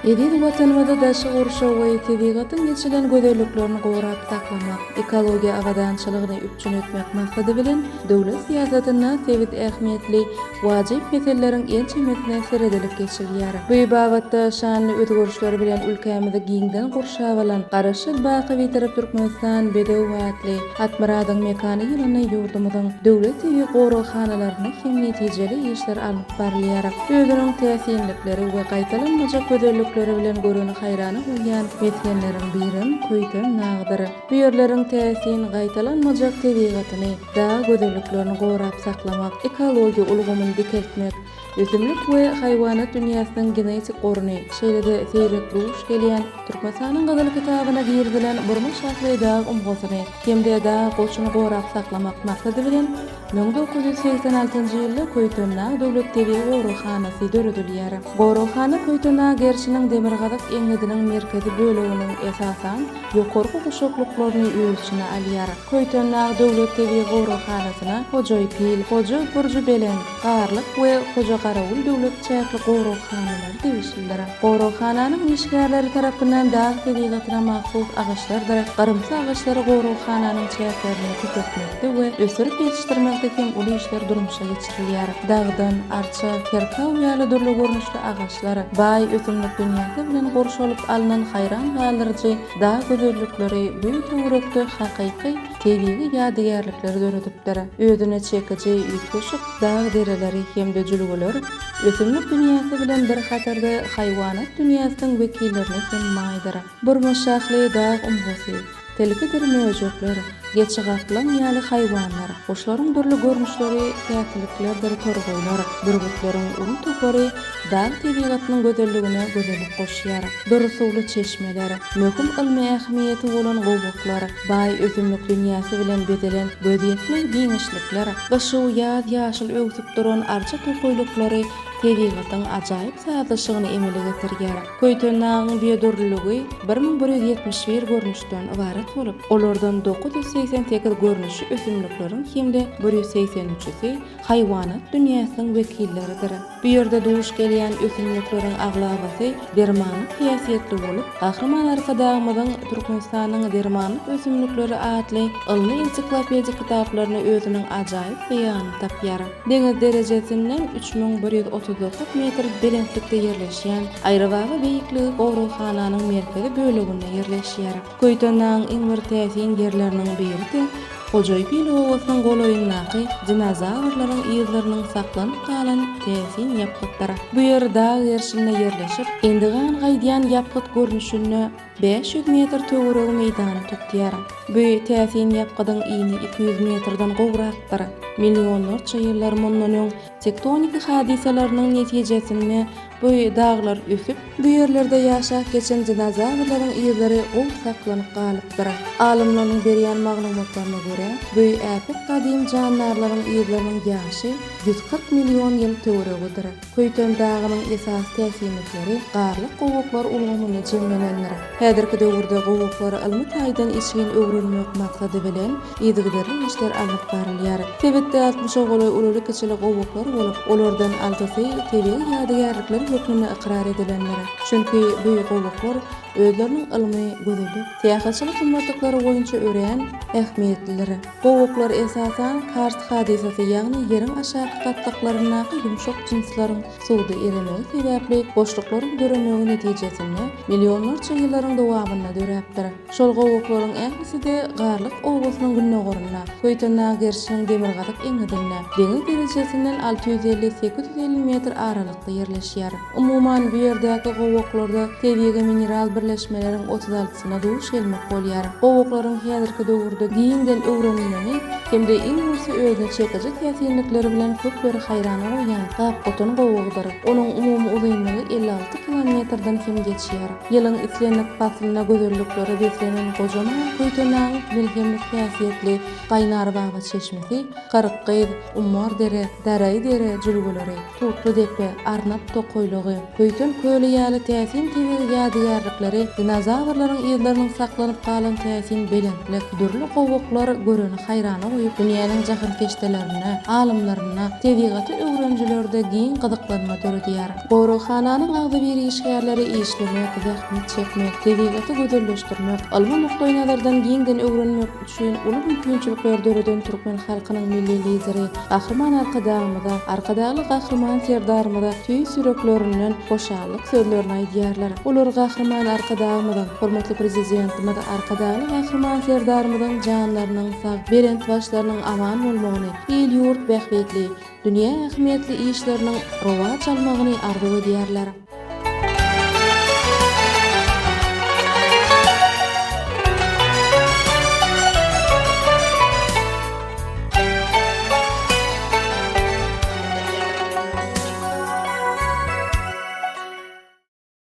Edil watanymyzda daşy gurşa we tebigatyň geçilen gözelliklerini gowrap saklamak, ekologiýa agadançylygyny üpçün etmek maksady bilen döwlet siýasatyna sebit ähmiýetli wajyp meseleleriň en çemetine seredilip geçirilýär. Bu bagatda şanly özgörüşler bilen ülkemizi giňden gurşawalan garaşyk baky bitirip Türkmenistan bedew wagtly Atmaradyň mekany ýylyny ýurdumyzyň döwlet tebi gowrakhanalaryna hem netijeli işler alyp barylýar. Özüniň täsirlikleri we gaýtalanmajak gözellik bilen görüni hayrana bolýan metkenleriň birim köýten nagdyr. Bu ýerleriň täsirini gaýtalanmajak tebigatyny, daha gözelliklerini gowrap saklamak, ekologiýa ulgamyny dikeltmek, ösümlik we haýwanat dünýäsiniň genetik goruny, şeýle-de seýrek duş gelýän Türkmenistanyň gazaly kitabyna girdilen burma şahly dag umgasyny, hemde daha goşuny gowrap saklamak maksady bilen 1986-njy ýylda Köýtönnaň döwlet tebi gowrakhanasy döredilýär. Gowrakhana Köýtönnaň gerçiniň Demirgazyk eňidiniň merkezi böleginiň esasan ýokarky guşaklaryny öz içine alýar. Köýtönnaň döwlet tebi gowrakhanasyna Hojoý Pil, Hojoý Burju Belen, Garlyk we Hoja Garawul döwlet çäkli gowrakhanalary degişildir. Gowrakhananyň işgärleri tarapyndan dağ tebigatyna mahsus agaçlardyr. Garymsa agaçlary gowrakhananyň çäklerini tüketmekde we ösürip ýetişdirmekde hem uly işler durmuşa geçirilýär. Dağdan arça, kerkaw ýaly dürli görnüşli agaçlar baý ösümlik dünýäsi bilen gorşalyp alynan haýran galdyryjy dağ gözellikleri bu töwrekde hakyky tebiği ýadygärlikleri döredipdir. Özüne çekeji ýetişik dağ dereleri hemde jülgüler ösümlik dünýäsi bilen bir hatarda haýwanat dünýäsiniň wekillerini hem maýdyr. Burma şahly dağ umgasy, telkidir möjükler, geçi gaplan ýaly haýwanlar, goşlaryň dürli görnüşleri, täsirlikleri torgoýlar, bürgütlerin uly topary dağ tebigatynyň gözelligine gözellik goşýar. Dursuwly çeşmeler, möhüm ilmi ähmiýeti bolan gowuklar, baý ösümlik dünýäsi bilen bedelen göz ýetmek giňişlikler, başy ýaz ýaşyl öwsüp duran arça topoýluklary tebigatyň ajaýyp sazyşygyny emele getirýär. Köýtönnaň biýdürligi 1171 görnüşden ibaret bolup, olardan 988 görnüşi ösümlikleriň hemde 183-si haýwanat dünýäsiniň wekilleridir. Bu ýerde duş gelýän ösümlikleriň aglabasy dermanlyk hyýasatly bolup, gahrman arkadagymyzyň Türkmenistanyň dermanlyk ösümlikleri adly ilmi ensiklopediýa kitaplaryny özüniň ajaýyp beýanyny tapýar. Deňiz derejesinden 3139 metr belentlikde ýerleşýän aýrywagy beýikligi gowrakhanyň merkezi böleginde ýerleşýär. Köýtönnaň iň bir täsin ýerleriniň biri Hojoý Pil owasynyň golaýyndaky dinozavrlaryň ýyzlarynyň saklanyp galan täsin ýapgytlary. Bu ýer dağ gerçine ýerleşip, endigan gaýdýan ýapgyt görnüşini 500 metr töweregi meýdany tutýar. Bu täsin ýapgydyň iňi 200 metrden gowrakdyr. Milyonlarça ýyllar mundan tektonik hadisalarynyň netijesinde bu dağlar ösüp, bu ýerlerde ýaşap geçen dinozavrlaryň ýyzlary gowy saklanyp galypdyr. Alymlaryň berýän maglumatlaryna görä, bu äpik gadym jandarlaryň ýyzlarynyň ýaşy 140 milyon ýyl töweregidir. Köýtön dağynyň esas täsirlikleri garlyk gowuklar ulgamyny jemlenenler. Häzirki döwürde gowuklar ilmi taýdan işin öwrenmek maksady bilen ýygyderli işler alyp barylýar. Sebetde 60 goly ulylyk içili gowuklar bolup, olardan altasy tebi ýadygärlikleri hökmüne ikrar edilenler. Çünki bu gowuklar özleriniň ilmi, gözellik, tähasçylyk kymmatlyklary boýunça ören ähmiýetlileri. Gowuklar esasan karst hadisesi, ýagny ýeriň aşağı gatlyklaryna ýumşak jinslaryň suwda erimegi sebäpli boşluklaryň görünmegi netijesinde milyonlarça ýyllaryň dowamyna döräpdir. Şol gowuklaryň ähmisi-de garlyk owasynyň günnegoruna, Köýtönnaň gerçiniň Demirgazyk eňidinde, deňiz derejesinden 650-850 metr aralykda ýerleşýär. Umuman bu ýerdäki gowuklarda tebiği mineral birleşmeleriň 36-syna duş gelmek bolýar. Gowuklaryň häzirki döwürde giňden öwrenilmegi hemde iň urusy özüne çekeji täsirlikleri bilen köpleri haýrana bolýan gapgotan gowugdyr. Onuň umumy uzunlygy 56 kilometrden hem geçýär. Ýylyň islenlik faslyna gözellikleri beslenen gojaman Köýtönnaň bilgemlik täsirli Gaýnar Baba çeşmesi, Kyrykgyz, Ummar dere, Daray dere jülgüleri, Tutlu depe, Arnap tokoýlugy, Köýtön köli ýaly täsin tebi ýadygärlikleri ýerleri dinozavrlaryň ýyllarynyň saklanyp galan täsini belentlik, dürli gowuklar göreni haýrana goýup dünýäniň jahankeşdelerine, alymlaryna, tebigaty öwrenjilerde giň gyzyklanma döredýär. Gowrukhanyň agdy bir işgärleri işlemek, zähmet çekmek, tebigaty gözelleşdirmek, alma nokta nazardan giňden öwrenmek üçin uly mümkinçilikler döreden türkmen halkynyň milli lideri, Gahrman arkadaly Gahrman serdarymyda tüý süreklerinden hoşallyk sözlerini aýdýarlar. Olar Gahrman arkadagymyň, hormatly prezidentimiz arkadaly Gahrman serdarymyň janlarynyň sag, berent başlarynyň aman bolmagyny, el ýurt bähbetli, dünýä ähmiýetli işleriniň rowaj almagyny arzu edýärler.